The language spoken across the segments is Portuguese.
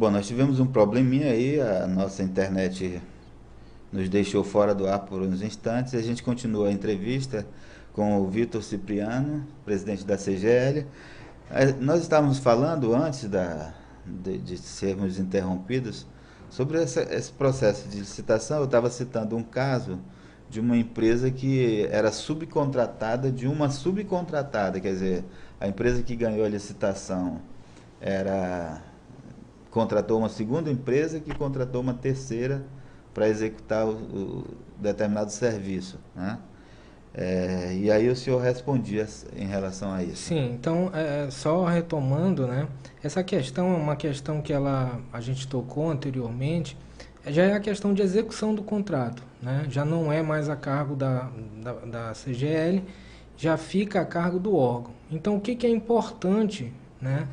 Bom, nós tivemos um probleminha aí, a nossa internet nos deixou fora do ar por uns instantes. A gente continua a entrevista com o Vitor Cipriano, presidente da CGL. Nós estávamos falando antes de sermos interrompidos sobre esse processo de licitação. Eu estava citando um caso de uma empresa que era subcontratada de uma subcontratada, quer dizer, a empresa que ganhou a licitação era contratou uma segunda empresa que contratou uma terceira para executar o determinado serviço, né? E aí o senhor respondia em relação a isso. Sim, então, só retomando, né? Essa questão é uma questão que a gente tocou anteriormente, já é a questão de execução do contrato, né? Já não é mais a cargo da CGL, já fica a cargo do órgão. Então, o que é importante, né,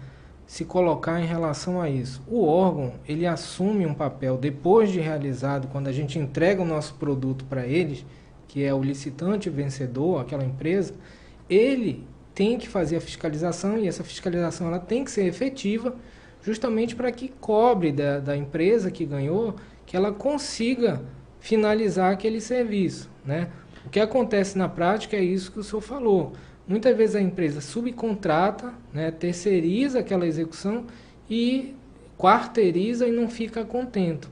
se colocar em relação a isso? O órgão, ele assume um papel, depois de realizado, quando a gente entrega o nosso produto para eles, que é o licitante vencedor, aquela empresa, ele tem que fazer a fiscalização, e essa fiscalização ela tem que ser efetiva, justamente para que cobre da empresa que ganhou, que ela consiga finalizar aquele serviço, né? O que acontece na prática é isso que o senhor falou. Muitas vezes a empresa subcontrata, né, terceiriza aquela execução e quarteiriza e não fica contento.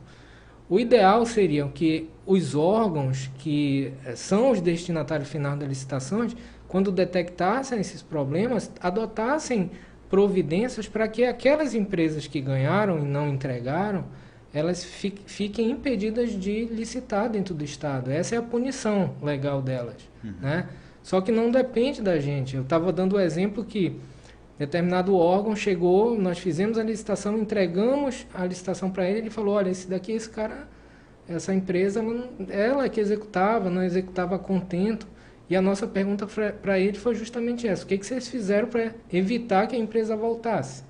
O ideal seria que os órgãos que são os destinatários finais das licitações, quando detectassem esses problemas, adotassem providências para que aquelas empresas que ganharam e não entregaram, elas fiquem impedidas de licitar dentro do Estado. Essa é a punição legal delas, né? Só que não depende da gente. Eu estava dando o exemplo que determinado órgão chegou, nós fizemos a licitação, entregamos a licitação para ele, ele falou, olha, esse cara, essa empresa, ela que executava, não executava a contento. E a nossa pergunta para ele foi justamente essa: o que vocês fizeram para evitar que a empresa voltasse?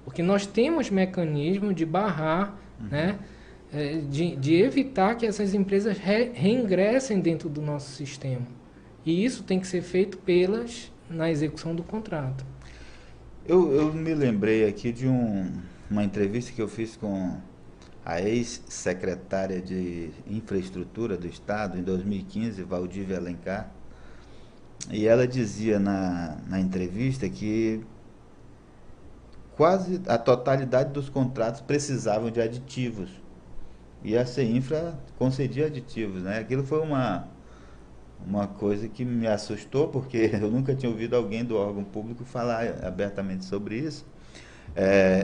Porque nós temos mecanismo de barrar, né, de evitar que essas empresas reingressem dentro do nosso sistema. E isso tem que ser feito na execução do contrato. Eu me lembrei aqui de uma entrevista que eu fiz com a ex-secretária de Infraestrutura do Estado, em 2015, Valdívia Alencar, e ela dizia na entrevista que quase a totalidade dos contratos precisavam de aditivos, e a CEINFRA concedia aditivos, né? Aquilo foi uma coisa que me assustou, porque eu nunca tinha ouvido alguém do órgão público falar abertamente sobre isso.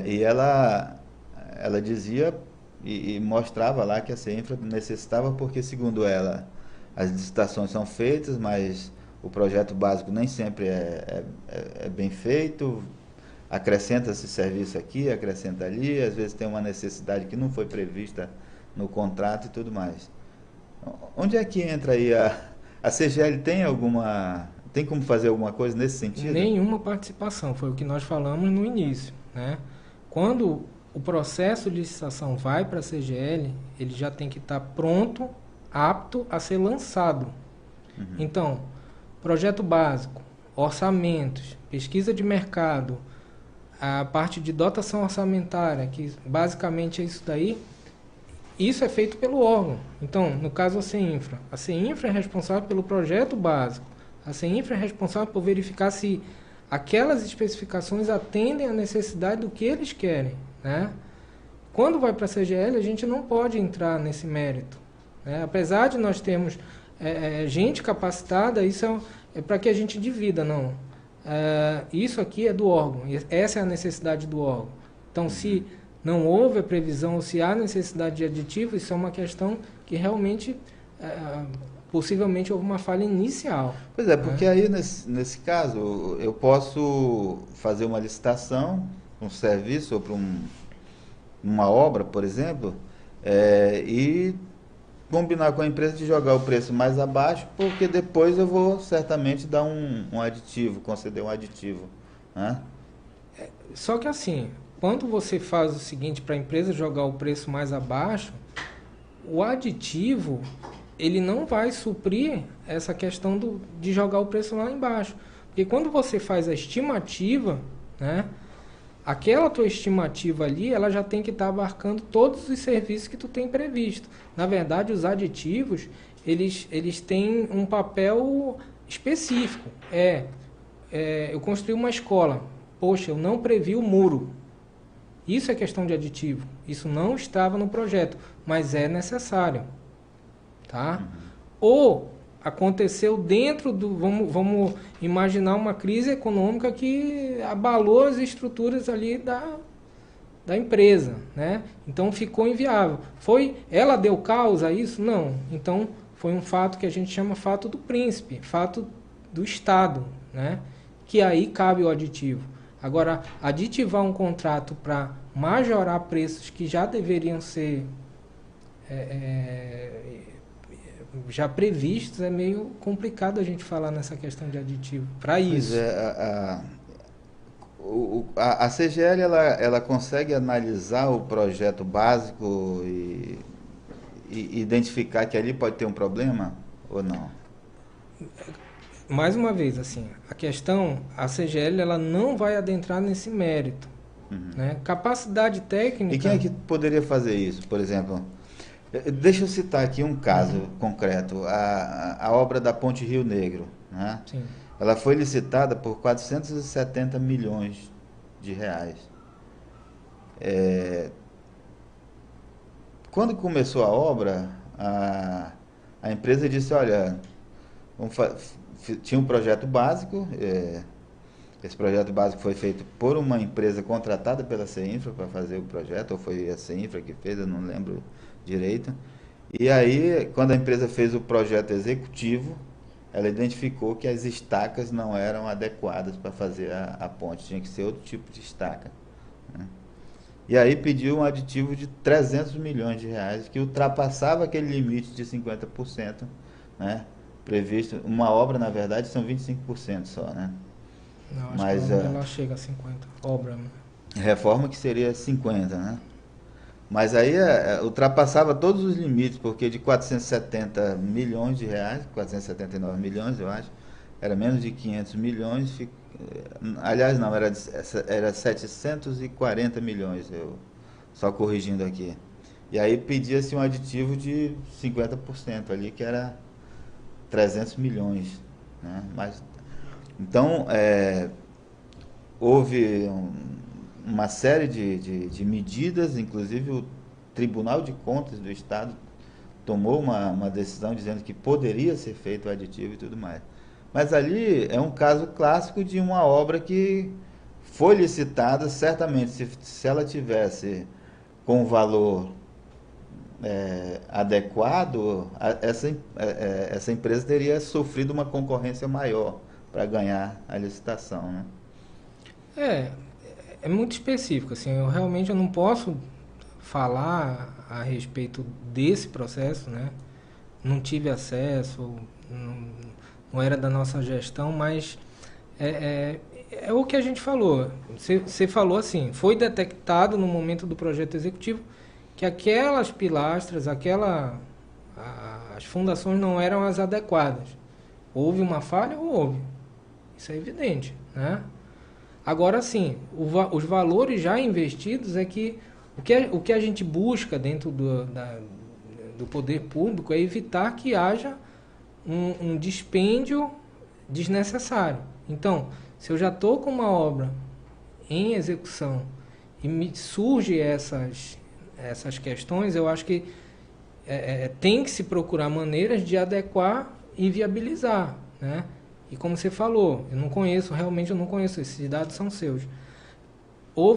E ela dizia e mostrava lá que a CEINFRA necessitava, porque, segundo ela, as licitações são feitas, mas o projeto básico nem sempre é bem feito, acrescenta-se serviço aqui, acrescenta ali, às vezes tem uma necessidade que não foi prevista no contrato e tudo mais. Onde é que entra aí a CGL tem como fazer alguma coisa nesse sentido? Nenhuma participação, foi o que nós falamos no início, né? Quando o processo de licitação vai para a CGL, ele já tem que estar pronto, apto a ser lançado. Então, projeto básico, orçamentos, pesquisa de mercado, a parte de dotação orçamentária, que basicamente é isso daí, isso é feito pelo órgão. Então, no caso a CEINFRA é responsável pelo projeto básico. A CEINFRA é responsável por verificar se aquelas especificações atendem à necessidade do que eles querem, né? Quando vai para a CGL, a gente não pode entrar nesse mérito, né? Apesar de nós termos gente capacitada, isso é para que a gente divida, não. Isso aqui é do órgão, essa é a necessidade do órgão. Então, se não houve a previsão ou se há necessidade de aditivo, isso é uma questão que realmente, possivelmente, houve uma falha inicial. Pois é, porque aí nesse caso eu posso fazer uma licitação, um serviço ou para uma obra, por exemplo, e combinar com a empresa de jogar o preço mais abaixo, porque depois eu vou certamente dar um aditivo, conceder um aditivo, né? Só que assim, quando você faz o seguinte para a empresa jogar o preço mais abaixo, o aditivo ele não vai suprir essa questão de jogar o preço lá embaixo. Porque quando você faz a estimativa, né, aquela tua estimativa ali, ela já tem que estar abarcando todos os serviços que tu tem previsto. Na verdade, os aditivos, eles têm um papel específico. Eu construí uma escola. Poxa, eu não previ o muro. Isso é questão de aditivo. Isso não estava no projeto, mas é necessário. Tá? Ou aconteceu dentro do... Vamos imaginar uma crise econômica que abalou as estruturas ali da empresa, né? Então ficou inviável. Ela deu causa a isso? Não. Então foi um fato que a gente chama fato do príncipe, fato do Estado, né? Que aí cabe o aditivo. Agora, aditivar um contrato para majorar preços que já deveriam ser já previstos, é meio complicado a gente falar nessa questão de aditivo. Para isso. Pois é, a CGL ela consegue analisar o projeto básico e identificar que ali pode ter um problema ou não? Mais uma vez, assim, a CGL ela não vai adentrar nesse mérito. Né? Capacidade técnica... E quem é que poderia fazer isso, por exemplo? Deixa eu citar aqui um caso concreto, a obra da Ponte Rio Negro, né? Sim. Ela foi licitada por 470 milhões de reais. Quando começou a obra, a empresa disse, olha, tinha um projeto básico, esse projeto básico foi feito por uma empresa contratada pela CEINFRA para fazer o projeto, ou foi a CEINFRA que fez, eu não lembro direito. E aí, quando a empresa fez o projeto executivo, ela identificou que as estacas não eram adequadas para fazer a ponte, tinha que ser outro tipo de estaca, né? E aí pediu um aditivo de 300 milhões de reais, que ultrapassava aquele limite de 50%, né, previsto. Uma obra, na verdade, são 25% só, né? Não, acho que ela chega a 50. Obra, né? Reforma que seria 50, né? Mas aí ultrapassava todos os limites, porque de 470 milhões de reais, 479 milhões, eu acho, era menos de 500 milhões, aliás, não, era 740 milhões, só corrigindo aqui. E aí pedia-se um aditivo de 50% ali, que era 300 milhões, né? Mas, então, houve uma série de medidas, inclusive o Tribunal de Contas do Estado tomou uma decisão dizendo que poderia ser feito o aditivo e tudo mais. Mas ali é um caso clássico de uma obra que foi licitada, certamente, se ela tivesse com valor adequado, essa empresa teria sofrido uma concorrência maior para ganhar a licitação, né? É muito específico, assim, eu realmente não posso falar a respeito desse processo, né? Não tive acesso, não era da nossa gestão, mas é o que a gente falou. Você falou assim, foi detectado no momento do projeto executivo que aquelas pilastras, as fundações não eram as adequadas. Houve uma falha? Houve. Isso é evidente, né? Agora sim, os valores já investidos o que a gente busca dentro do poder público é evitar que haja um dispêndio desnecessário. Então, se eu já estou com uma obra em execução e me surge essas questões, eu acho que tem que se procurar maneiras de adequar e viabilizar, né? E como você falou, realmente eu não conheço, esses dados são seus. O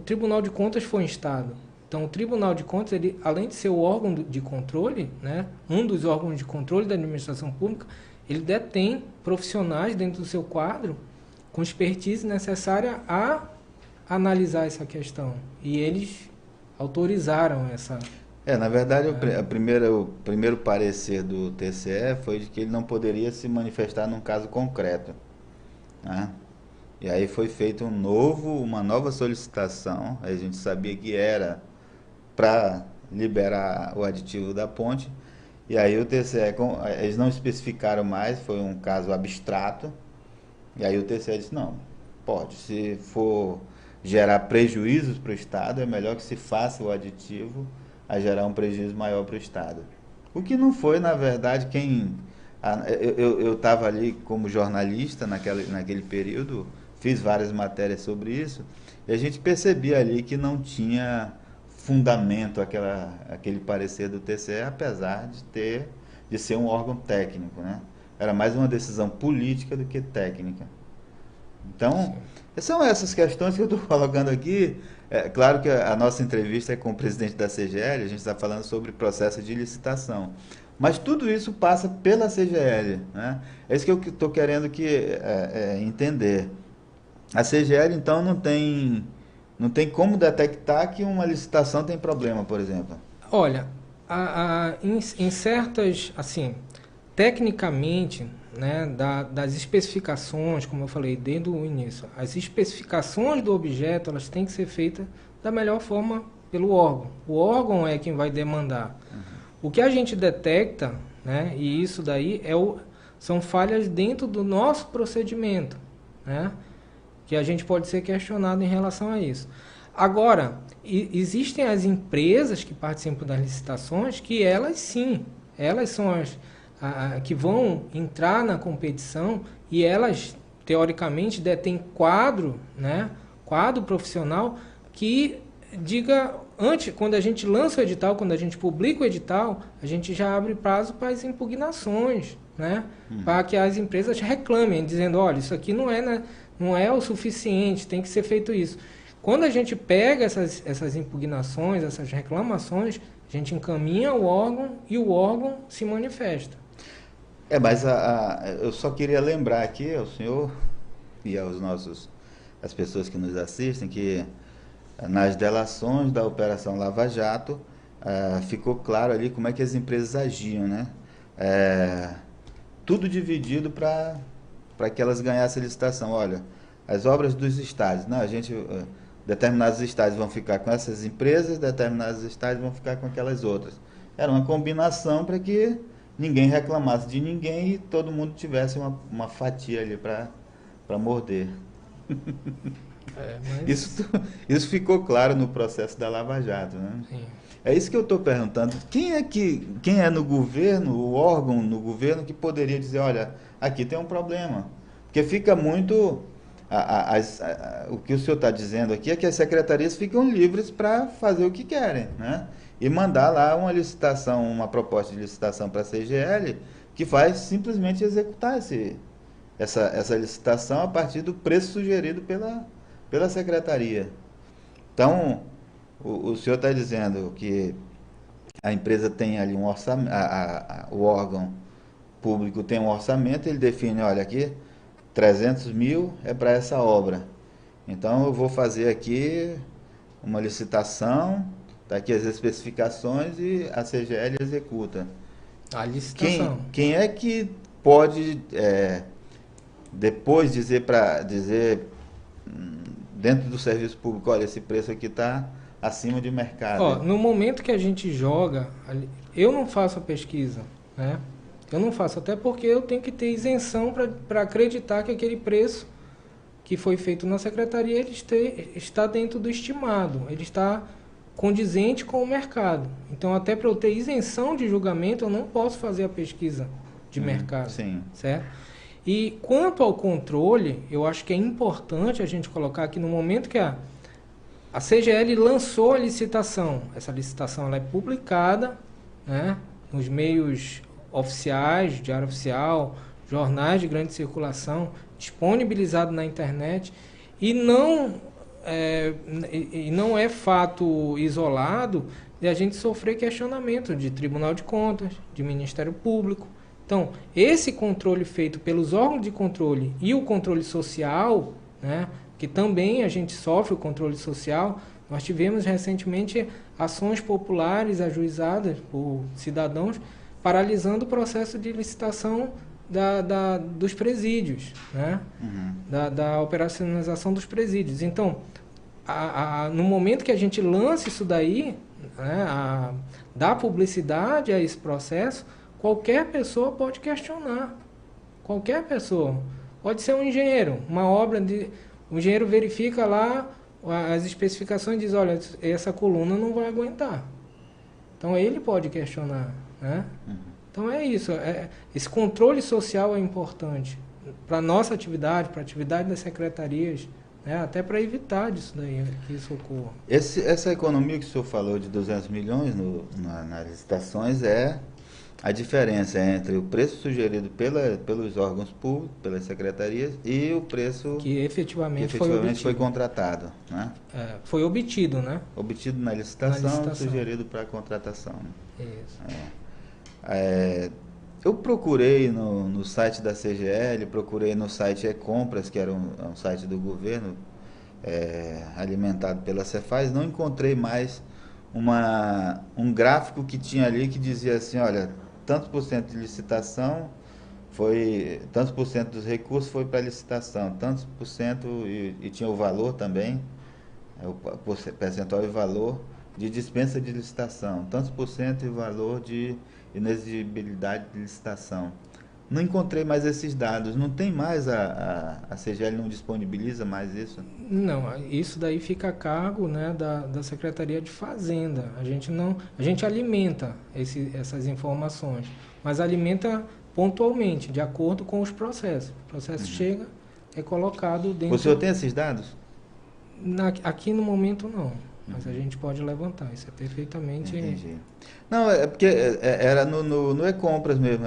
Tribunal de Contas foi instado. Então, o Tribunal de Contas, ele, além de ser o órgão de controle, né, um dos órgãos de controle da administração pública, ele detém profissionais dentro do seu quadro com expertise necessária a analisar essa questão. E eles autorizaram essa... Na verdade, o primeiro parecer do TCE foi de que ele não poderia se manifestar num caso concreto, né? E aí foi feita uma nova solicitação, a gente sabia que era para liberar o aditivo da ponte, e aí o TCE, eles não especificaram mais, foi um caso abstrato, e aí o TCE disse, não, pode, se for gerar prejuízos para o Estado, é melhor que se faça o aditivo a gerar um prejuízo maior para o Estado. O que não foi, na verdade, eu estava ali como jornalista naquele período, fiz várias matérias sobre isso, e a gente percebia ali que não tinha fundamento aquele parecer do TCE, apesar de ser um órgão técnico, né? Era mais uma decisão política do que técnica. Então, são essas questões que eu estou colocando aqui. É claro que a nossa entrevista é com o presidente da CGL, a gente está falando sobre processo de licitação. Mas tudo isso passa pela CGL, né? É isso que eu estou querendo entender. A CGL, então, não tem como detectar que uma licitação tem problema, por exemplo. Olha, em certas, assim, tecnicamente, né, das especificações, como eu falei desde o início, as especificações do objeto, elas têm que ser feitas da melhor forma pelo órgão. O órgão é quem vai demandar. O que a gente detecta, né, e isso daí são falhas dentro do nosso procedimento, né, que a gente pode ser questionado em relação a isso. Agora, existem as empresas que participam das licitações que elas sim, elas são as que vão entrar na competição e elas, teoricamente, detêm quadro, né, quadro profissional que diga, antes, quando a gente lança o edital, quando a gente publica o edital, a gente já abre prazo para as impugnações, né, para que as empresas reclamem, dizendo, olha, isso aqui não é o suficiente, tem que ser feito isso. Quando a gente pega essas impugnações, essas reclamações, a gente encaminha o órgão e o órgão se manifesta. Mas eu só queria lembrar aqui ao senhor e às pessoas que nos assistem que nas delações da Operação Lava Jato ficou claro ali como é que as empresas agiam, né? Tudo dividido para que elas ganhassem a licitação. Olha, as obras dos estádios, né? Determinados estádios vão ficar com essas empresas, determinados estádios vão ficar com aquelas outras. Era uma combinação para que ninguém reclamasse de ninguém e todo mundo tivesse uma fatia ali para morder. Isso ficou claro no processo da Lava Jato, né? Sim. É isso que eu estou perguntando. Quem é no governo, o órgão no governo, que poderia dizer, olha, aqui tem um problema? Porque fica muito... o que o senhor está dizendo aqui é que as secretarias ficam livres para fazer o que querem, né? E mandar lá uma licitação, uma proposta de licitação para a CGL, que vai simplesmente executar essa licitação a partir do preço sugerido pela secretaria. Então, o senhor está dizendo que a empresa tem ali um orçamento, o órgão público tem um orçamento, ele define, olha aqui, 300 mil é para essa obra. Então eu vou fazer aqui uma licitação, está aqui as especificações e a CGL executa. A licitação. Quem é que pode depois dizer dentro do serviço público, olha, esse preço aqui está acima de mercado? No momento que a gente joga, eu não faço a pesquisa, né? Eu não faço, até porque eu tenho que ter isenção para acreditar que aquele preço que foi feito na secretaria ele está dentro do estimado, ele está condizente com o mercado. Então, até para eu ter isenção de julgamento, eu não posso fazer a pesquisa de mercado. Sim. Certo? E quanto ao controle, eu acho que é importante a gente colocar que no momento que a CGL lançou a licitação, essa licitação ela é publicada, né, nos meios oficiais, Diário Oficial, jornais de grande circulação, disponibilizado na internet, e não é fato isolado de a gente sofrer questionamento de Tribunal de Contas, de Ministério Público. Então, esse controle feito pelos órgãos de controle e o controle social, né, que também a gente sofre o controle social, nós tivemos recentemente ações populares ajuizadas por cidadãos paralisando o processo de licitação dos presídios, né? Da operacionalização dos presídios. Então, no momento que a gente lança isso daí, né, dá publicidade a esse processo, qualquer pessoa pode questionar. Qualquer pessoa. Pode ser um engenheiro, uma obra de... O engenheiro verifica lá as especificações dizem, olha, essa coluna não vai aguentar. Então ele pode questionar, né? Então é isso, esse controle social é importante para a nossa atividade, para a atividade das secretarias, né? Até para evitar disso daí, que isso ocorra. Essa economia que o senhor falou de 200 milhões nas licitações é a diferença entre o preço sugerido pelos órgãos públicos, pelas secretarias, e o preço Que efetivamente, foi contratado, né? Foi obtido, né? Obtido na licitação. Sugerido para a contratação. Isso. Eu procurei no site da CGL, procurei no site E-Compras, que era um site do governo, alimentado pela Cefaz, não encontrei mais um gráfico que tinha ali que dizia assim, olha, tantos por cento de licitação tantos por cento dos recursos foi para licitação, tantos por cento, e tinha o valor também, o percentual e valor de dispensa de licitação, tantos por cento e valor de inexigibilidade de licitação. Não encontrei mais esses dados, não tem mais, a CGL não disponibiliza mais isso? Não, isso daí fica a cargo, né, da Secretaria de Fazenda. A gente alimenta essas informações, mas alimenta pontualmente, de acordo com os processos. O processo chega, é colocado dentro... O senhor tem esses dados? Aqui no momento não, mas a gente pode levantar, isso é perfeitamente... Entendi. Não, é porque era no E-Compras mesmo,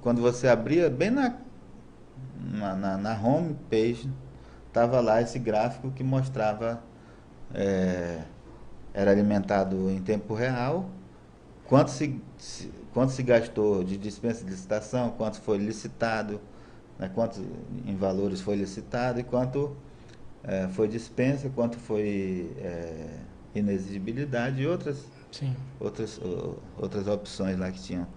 quando você abria, bem na home page, estava lá esse gráfico que mostrava, era alimentado em tempo real, quanto se gastou de dispensa de licitação, quanto foi licitado, né, quanto em valores foi licitado e quanto foi dispensa, quanto foi inexigibilidade e outras opções lá que tinham.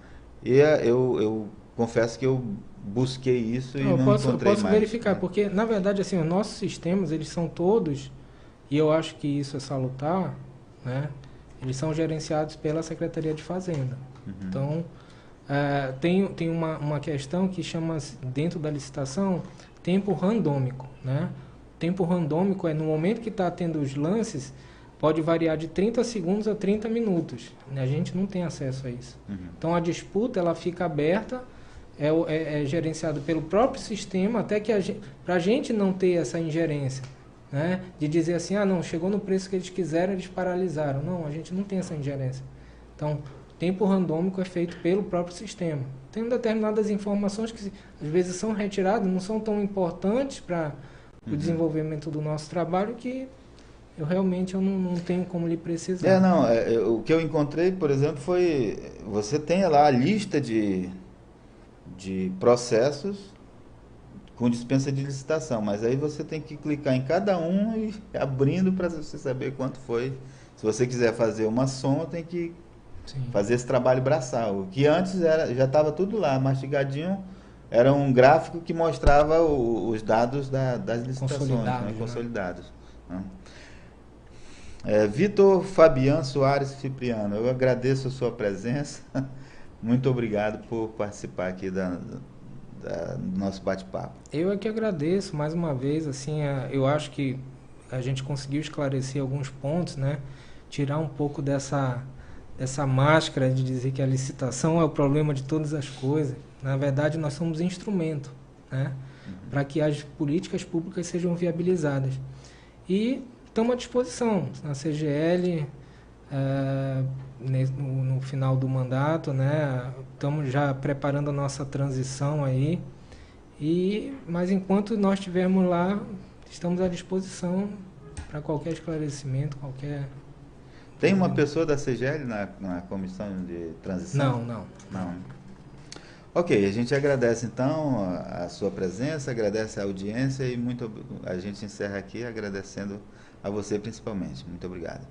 E eu confesso que eu busquei isso e não encontrei mais. Posso verificar, porque na verdade assim, os nossos sistemas, eles são todos, e eu acho que isso é salutar, né? Eles são gerenciados pela Secretaria de Fazenda. Então, tem uma questão que chama, dentro da licitação, tempo randômico, né? Tempo randômico é no momento que está tendo os lances, pode variar de 30 segundos a 30 minutos. A gente não tem acesso a isso. Então, a disputa ela fica aberta, é gerenciado pelo próprio sistema, até que para a gente não ter essa ingerência, né? De dizer assim, não, chegou no preço que eles quiseram, eles paralisaram. Não, a gente não tem essa ingerência. Então, o tempo randômico é feito pelo próprio sistema. Tem determinadas informações que às vezes são retiradas, não são tão importantes para o desenvolvimento do nosso trabalho, que eu realmente não tenho como lhe precisar. O que eu encontrei, por exemplo, você tem lá a lista de processos com dispensa de licitação, mas aí você tem que clicar em cada um e abrindo para você saber quanto foi. Se você quiser fazer uma soma, tem que fazer esse trabalho braçal. O que antes já estava tudo lá, mastigadinho, era um gráfico que mostrava os dados das licitações, consolidados. Né? Vitor Fabiano Soares Cipriano, eu agradeço a sua presença, muito obrigado por participar aqui do nosso bate-papo. Eu é que agradeço mais uma vez, assim, eu acho que a gente conseguiu esclarecer alguns pontos, né? Tirar um pouco dessa máscara de dizer que a licitação é o problema de todas as coisas. Na verdade, nós somos instrumento, né? Para que as políticas públicas sejam viabilizadas. E estamos à disposição na CGL, no final do mandato, né? Estamos já preparando a nossa transição aí, mas enquanto nós estivermos lá, estamos à disposição para qualquer esclarecimento, qualquer... Tem uma pessoa da CGL na comissão de transição? Não. Ok, a gente agradece então a sua presença, agradece a audiência e a gente encerra aqui agradecendo a você principalmente. Muito obrigado.